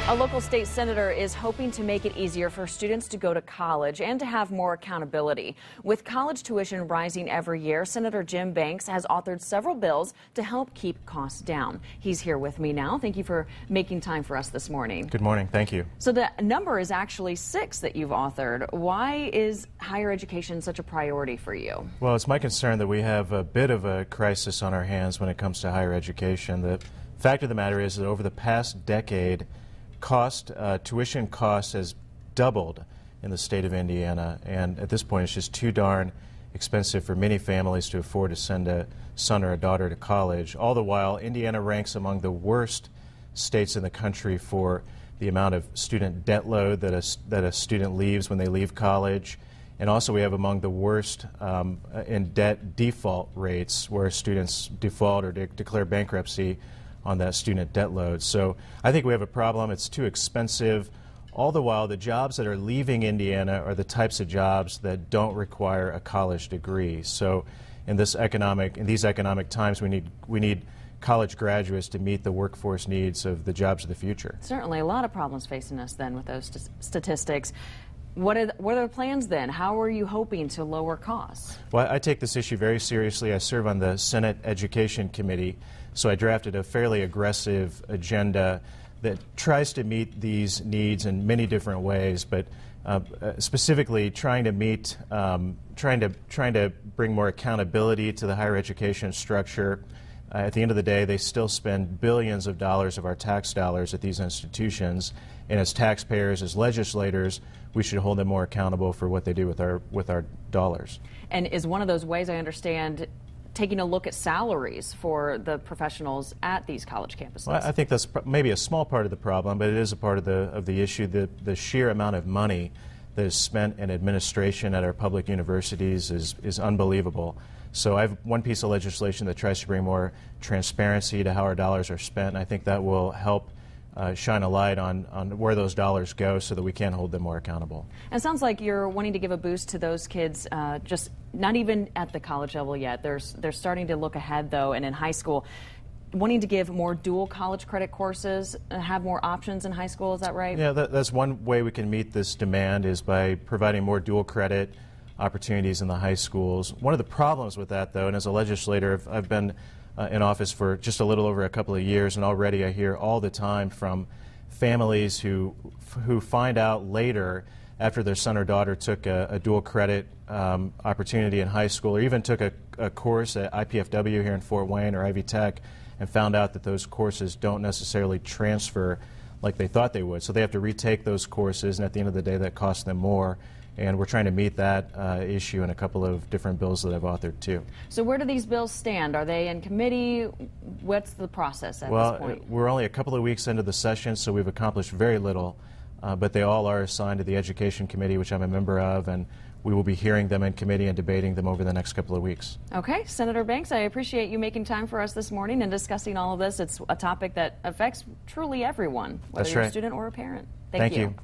A local state senator is hoping to make it easier for students to go to college and to have more accountability. With college tuition rising every year, Senator Jim Banks has authored several bills to help keep costs down. He's here with me now. Thank you for making time for us this morning. Good morning. Thank you. So the number is actually 6 that you've authored. Why is higher education such a priority for you? Well, it's my concern that we have a bit of a crisis on our hands when it comes to higher education. The fact of the matter is that over the past decade, tuition cost has doubled in the state of Indiana, and at this point it's just too darn expensive for many families to afford to send a son or a daughter to college. All the while, Indiana ranks among the worst states in the country for the amount of student debt load that a student leaves when they leave college, and also we have among the worst in debt default rates, where students default or declare bankruptcy on that student debt load. So I think we have a problem. It's too expensive. All the while, the jobs that are leaving Indiana are the types of jobs that don't require a college degree. So in these economic times, we need college graduates to meet the workforce needs of the jobs of the future. Certainly a lot of problems facing us then with those statistics. What are the plans then? How are you hoping to lower costs? Well, I take this issue very seriously. I serve on the Senate Education Committee, so I drafted a fairly aggressive agenda that tries to meet these needs in many different ways, but specifically trying to bring more accountability to the higher education structure. At the end of the day, they still spend billions of dollars of our tax dollars at these institutions, and as taxpayers, as legislators, we should hold them more accountable for what they do with our dollars. And is one of those ways, I understand, taking a look at salaries for the professionals at these college campuses? Well, I think that's maybe a small part of the problem, but it is a part of the issue. The sheer amount of money that is spent in administration at our public universities is unbelievable. So I have one piece of legislation that tries to bring more transparency to how our dollars are spent, and I think that will help shine a light on where those dollars go so that we can hold them more accountable. And it sounds like you're wanting to give a boost to those kids, just not even at the college level yet. They're starting to look ahead, though, and in high school, wanting to give more dual college credit courses, have more options in high school. Is that right? Yeah, that's one way we can meet this demand, is by providing more dual credit opportunities in the high schools. One of the problems with that, though, and as a legislator, I've been in office for just a little over a couple of years, and already I hear all the time from families who find out later, after their son or daughter took a dual credit opportunity in high school, or even took a course at IPFW here in Fort Wayne or Ivy Tech, and found out that those courses don't necessarily transfer like they thought they would. So they have to retake those courses, and at the end of the day, that costs them more. And we're trying to meet that issue in a couple of different bills that I've authored, too. So where do these bills stand? Are they in committee? What's the process at this point? Well, we're only a couple of weeks into the session, so we've accomplished very little. But they all are assigned to the Education Committee, which I'm a member of, and we will be hearing them in committee and debating them over the next couple of weeks. Okay. Senator Banks, I appreciate you making time for us this morning and discussing all of this. It's a topic that affects truly everyone, whether you're a student or a parent. Thank you.